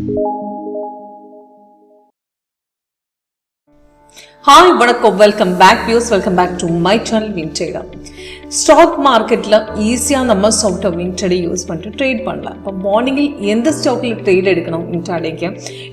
Hi, vanakkam, welcome back viewers, welcome back to my channel Vintrader. Stock மார்க்கெட்டில் ஈஸியாக நம்ம software intraday use பண்ணிட்டு trade பண்ணலாம். இப்போ மார்னிங்கில் எந்த ஸ்டாக்கில் ட்ரேட் எடுக்கணும் இன்ட்ராடேக்கு,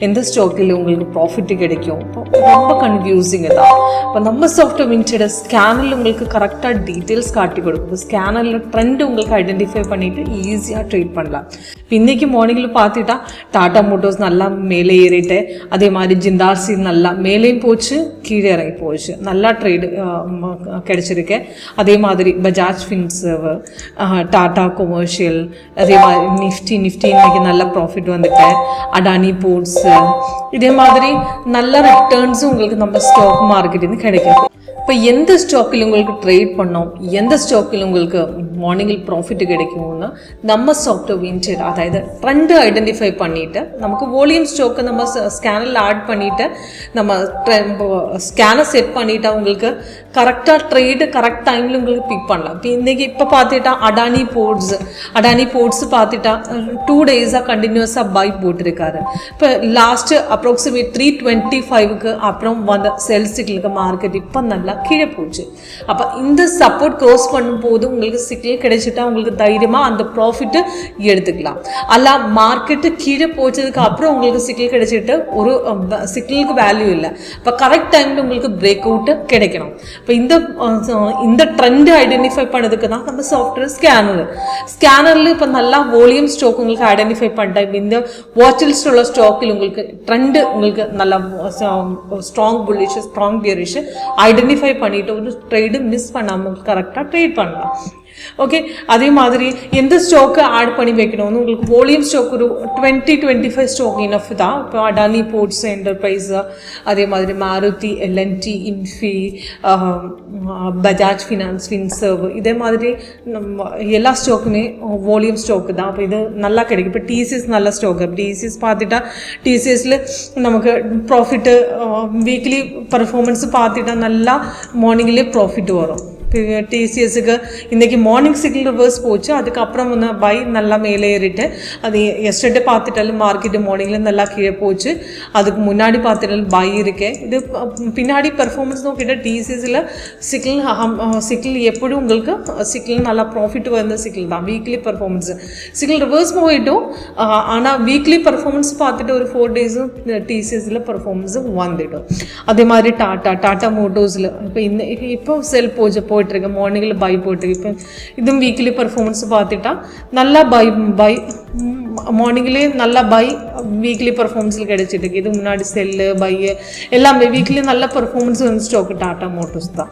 எந்த ஸ்டாக்கில் உங்களுக்கு ப்ராஃபிட் கிடைக்கும், இப்போ ரொம்ப கன்ஃபியூசிங் தான். இப்போ நம்ம சாஃப்ட்வேர் இன்ட்ராடே ஸ்கேனரில் உங்களுக்கு கரெக்டாக டீட்டெயில்ஸ் காட்டி கொடுக்கும். ஸ்கேனரில் ட்ரெண்ட் உங்களுக்கு ஐடென்டிஃபை பண்ணிவிட்டு ஈஸியாக ட்ரேட் பண்ணலாம். இப்போ இன்றைக்கி மார்னிங்கில் பார்த்துட்டா டாடா மோட்டர்ஸ் நல்லா மேலே ஏறிட்டு, அதே மாதிரி ஜிந்தால் ஸ்டீல் நல்லா மேலேயும் போச்சு, கீழே இறங்கி போச்சு, நல்லா ட்ரேடு கிடைச்சிருக்கு. அதே மாதிரி பஜாஜ் ஃபின்சர்வ், டாடா கொமர்ஷியல், அதே மாதிரி நிஃப்டி இன்னைக்கு நல்ல ப்ராஃபிட் வந்துட்டு, அடானி போர்ட்ஸு, இதே மாதிரி நல்ல ரிட்டர்ன்ஸும் உங்களுக்கு நம்ம ஸ்டாக் மார்க்கெட்டில் கிடைக்கும். இப்போ எந்த ஸ்டாக்கில் உங்களுக்கு ட்ரேட் பண்ணோம், எந்த ஸ்டாக்கில் உங்களுக்கு மார்னிங்கில் ப்ராஃபிட் கிடைக்கும்னா நம்ம சாஃப்ட்வேர் வின்டர், அதாவது ட்ரெண்டு ஐடென்டிஃபை பண்ணிவிட்டு நமக்கு வால்யூம் ஸ்டாக்கை நம்ம ஸ்கேனரில் ஆட் பண்ணிவிட்டு நம்ம ஸ்கேனர் செட் பண்ணிவிட்டா உங்களுக்கு கரெக்டாக ட்ரேடு கரெக்ட் டைமில் உங்களுக்கு பிக் பண்ணலாம். இப்போ பார்த்துட்டா அடானி போர்ட்ஸ் பார்த்துட்டா 2 days கண்டினியூஸாக பை போட்டிருக்காரு. இப்போ லாஸ்ட்டு அப்ராக்சிமேட் 325க்கு அப்புறம் வந்த செல் சிக்லுக்கு மார்க்கெட் இப்போ நல்லா கீழே போச்சு. அப்போ இந்த சப்போர்ட் க்ரோஸ் பண்ணும்போது உங்களுக்கு சிக்னல் கிடைச்சிட்டா உங்களுக்கு தைரியமாக அந்த ப்ராஃபிட்டு எடுத்துக்கலாம். அல்ல மார்க்கெட்டு கீழே போச்சதுக்கு அப்புறம் உங்களுக்கு சிக்னல் கிடைச்சிட்டு ஒரு சிக்னலுக்கு வேல்யூ இல்லை. இப்போ கரெக்ட் டைமில் உங்களுக்கு பிரேக் அவுட்டு கிடைக்கணும். இப்போ இந்த ட்ரெண்டு ஐடென்டிஃபை பண்ணதுக்கு தான் நம்ம சாஃப்ட்வேர் ஸ்கேனரில் இப்போ நல்லா வால்யூம் ஸ்டாக் உங்களுக்கு ஐடென்டிஃபை பண்ணிட்டேன். இந்த வாட்ச் லிஸ்ட் உள்ள ஸ்டாக்கில் உங்களுக்கு ட்ரெண்டு உங்களுக்கு நல்லா strong bullish, strong bearish identify பண்ணிட்டு ஒரு ட்ரேடு மிஸ் பண்ணாமல் கரெக்டாக ட்ரேட் பண்ணலாம். ஓகே, அதே மாதிரி எந்த ஸ்டாக்கு ஆட் பண்ணி வைக்கணும்னு உங்களுக்கு வால்யூம் ஸ்டாக் ஒரு 20-25 ஸ்டாக் இனஃப் தான். இப்போ அடானி போர்ட்ஸ் என்டர்பிரைஸ், அதே மாதிரி மாருதி, எல்என்டி, இன்ஃபி, பஜாஜ் ஃபினான்ஸ், ஃபின்சர்வ், இதே மாதிரி நம்ம எல்லா ஸ்டாக்குமே வால்யூம் ஸ்டாக்கு தான். அப்போ இது நல்லா கிடைக்கும். இப்போ டிசிஎஸ் நல்ல ஸ்டாக்கு. டிசிஎஸ் பார்த்துட்டா டிசிஎஸில் நமக்கு ப்ராஃபிட்டு வீக்லி பர்ஃபார்மன்ஸ் பார்த்துட்டா நல்லா மார்னிங்லேயே ப்ராஃபிட் வரும். டிசிஎஸ்க்கு இன்றைக்கி மார்னிங் சிக்னல் ரிவர்ஸ் போச்சு, அதுக்கப்புறம் வந்து பை நல்லா மேலே ஏறிட்டு, அது எஸ்டர்டே பார்த்துட்டாலும் மார்க்கெட்டு மார்னிங்கில் நல்லா கீழே போச்சு, அதுக்கு முன்னாடி பார்த்துட்டாலும் பை இருக்கேன். இது பின்னாடி பர்ஃபார்மன்ஸ் நோக்கிட்ட டிசிஎஸில் சிக்னல் எப்படி உங்களுக்கு சிக்னல் நல்லா ப்ராஃபிட் வந்த சிக்னல் தான். வீக்லி பர்ஃபார்மன்ஸ் சிக்னல் ரிவர்ஸ் போயிட்டும், ஆனால் வீக்லி பர்ஃபார்மன்ஸ் பார்த்துட்டு ஒரு 4 days டிசிஎஸில் பர்ஃபார்மன்ஸும் வந்துடும். அதே மாதிரி டாடா மோட்டர்ஸில் இப்போ செல் போயிட்டுருக்கு, மார்னிங்கில் பை போட்டிருக்கு. இப்போ இதுவும் வீக்லி பர்ஃபார்மன்ஸ் பார்த்துட்டா நல்லா பை மார்னிங்லேயே நல்லா பை வீக்லி பர்ஃபார்மன்ஸில் கிடைச்சிட்டு. இது முன்னாடி செல்லு பை எல்லாமே வீக்லி நல்ல பர்ஃபார்மன்ஸ் வந்து ஸ்டாக்கு டாடா மோட்டர்ஸ் தான்.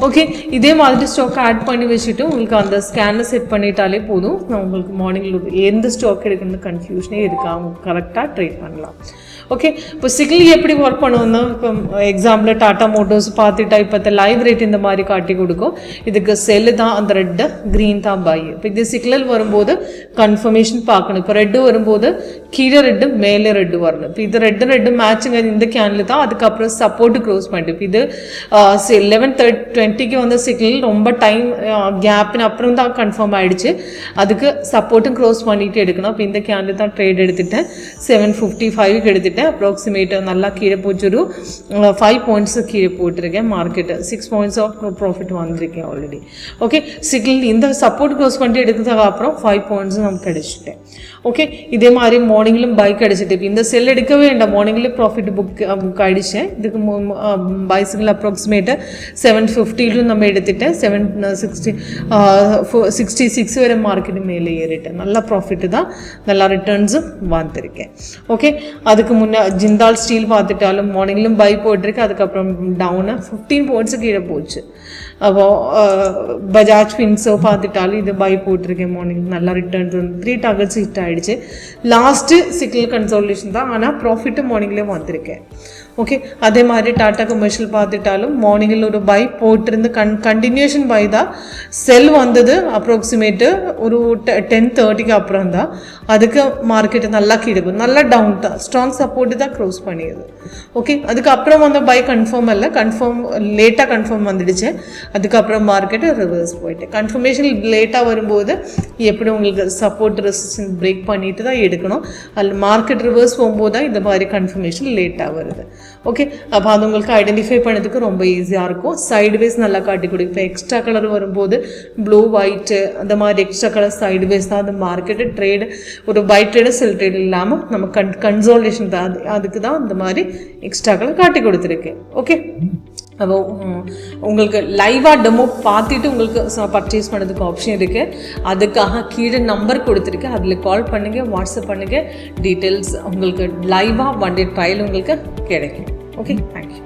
ஓகே, இதே மாதிரி ஸ்டாக் ஆட் பண்ணி வச்சுட்டு உங்களுக்கு அந்த ஸ்கேனர் செட் பண்ணிட்டாலே போதும். நான் உங்களுக்கு மார்னிங்கில் எந்த ஸ்டாக் எடுக்கணும்னு கன்ஃபியூஷனே இருக்கா, அவங்க கரெக்டாக ட்ரேட் பண்ணலாம். ஓகே, இப்போ சிக்னல் எப்படி ஒர்க் பண்ணுவோம்னா, இப்போ எக்ஸாம்பிள் டாடா மோட்டர்ஸ் பார்த்துட்டா இப்போ லைவ் ரேட் இந்த மாதிரி காட்டி கொடுக்கும். இதுக்கு செல்லு தான் அந்த ரெட்டு, க்ரீன் தான் பை. இப்போ இது சிக்னல் வரும்போது கன்ஃபர்மேஷன் பார்க்கணும். இப்போ ரெட்டு வரும்போது கீழே ரெட்டு மேலே ரெட்டு வரணும். இப்போ இது ரெட்டு மேட்சிங் இந்த கேனில் தான். அதுக்கப்புறம் சப்போர்ட்டு க்ளோஸ் பண்ணிட்டு இப்போ இது 11:20க்கு வந்த சிக்னல் ரொம்ப டைம் கேப்பின் அப்புறம் தான் கன்ஃபார்ம் ஆகிடுச்சு. அதுக்கு சப்போர்ட்டும் க்ளோஸ் பண்ணிட்டு எடுக்கணும். இப்போ இந்த கேனில் தான் ட்ரேட் எடுத்துட்டேன். 755க்கு எடுத்துட்டேன். அப்ராக்சிமேட்டாக நல்லா கீழே போச்சு, ஒரு 5 points கீழே போட்டிருக்கேன். மார்க்கெட்டு 6 points ஆஃப் ப்ராஃபிட் வந்திருக்கேன் ஆல்ரெடி. ஓகே, சிக்னல் இந்த சப்போர்ட் க்ளோஸ் பண்ணிட்டு எடுத்ததுக்கு அப்புறம் 5 points நமக்கு கிடைச்சிட்டேன். ஓகே, இதே மாதிரி மார்னிங்கிலும் பை கிடைச்சிட்டு. இப்போ இந்த செல் எடுக்கவே வேண்டாம், மார்னிங்கில் ப்ராஃபிட் புக் ஆகிடுச்சேன். இதுக்கு பை சிக்னல் அப்ராக்சிமேட்டாக 750 நம்ம எடுத்துட்டேன். 766 வரை மார்க்கெட்டு மேலே ஏறிட்டேன். நல்லா ப்ராஃபிட்டு தான், நல்லா ரிட்டர்ன்ஸும் வந்திருக்கேன். ஓகே, அதுக்கு ஜிந்தால் ஸ்டீல் பார்த்துட்டாலும் மார்னிங்லும் பை போட்டிருக்கு, அதுக்கப்புறம் டவுனாக 15 points கீழே போச்சு. அப்போ பஜாஜ் ஃபின்சர்வ் பார்த்துட்டாலும் இது பை போட்டிருக்கேன். மார்னிங் நல்லா ரிட்டர்ன்ஸ் 3 targets ஹிட் ஆகிடுச்சு. லாஸ்ட்டு சிக்னல் கன்சாலிடேஷன் தான், ஆனால் ப்ராஃபிட்டு மார்னிங்லேயே வந்திருக்கேன். ஓகே, அதே மாதிரி டாட்டா கமர்ஷியல் பார்த்துட்டாலும் மார்னிங்கில் ஒரு பை போட்டிருந்து கண்டினியூஷன் பை தான். செல் வந்தது அப்ராக்சிமேட்டு ஒரு 10:30க்கு அப்புறம் தான். அதுக்கு மார்க்கெட்டு நல்லா கீழே நல்லா டவுன் தான், ஸ்ட்ராங் சப்போர்ட்டு தான் க்ளோஸ் பண்ணியது. ஓகே, அதுக்கப்புறம் வந்து பை கன்ஃபார்ம் இல்லை, லேட்டாக கன்ஃபார்ம் வந்துடுச்சு. அதுக்கப்புறம் மார்க்கெட்டு ரிவர்ஸ் போயிட்டு கன்ஃபர்மேஷன் லேட்டாக வரும்போது எப்படி உங்களுக்கு சப்போர்ட் ரெசிஸ்டன்ஸ் பிரேக் பண்ணிட்டு தான் எடுக்கணும். அதில் மார்க்கெட் ரிவர்ஸ் போகும்போது தான் இந்த மாதிரி கன்ஃபர்மேஷன் லேட்டாக வருது. ஓகே, அப்போ அது உங்களுக்கு ஐடென்டிஃபை பண்ணதுக்கு ரொம்ப ஈஸியாக இருக்கும். சைடுவேஸ் நல்லா காட்டி கொடுக்கும். இப்போ எக்ஸ்ட்ரா கலர் வரும்போது ப்ளூ ஒயிட்டு அந்த மாதிரி எக்ஸ்ட்ரா கலர் சைடுவேஸ் தான் அந்த மார்க்கெட்டு ட்ரேடு, ஒரு பை ட்ரேடு செல் ட்ரேடு இல்லாமல் நம்ம கன்சாலிடேஷன் தான், அதுக்கு தான் இந்த மாதிரி எக்ஸ்ட்ரா கலர் காட்டி கொடுத்துருக்கேன். ஓகே, அப்போ உங்களுக்கு லைவாக டெமோ பார்த்துட்டு உங்களுக்கு பர்ச்சேஸ் பண்ணுறதுக்கு ஆப்ஷன் இருக்குது. அதுக்காக கீழே நம்பர் கொடுத்துருக்கு, அதில் கால் பண்ணுங்கள், வாட்ஸ்அப் பண்ணுங்கள். டீட்டெயில்ஸ் உங்களுக்கு லைவாக 1 day ட்ரையல் உங்களுக்கு கிடைக்கும். Okay, thank you.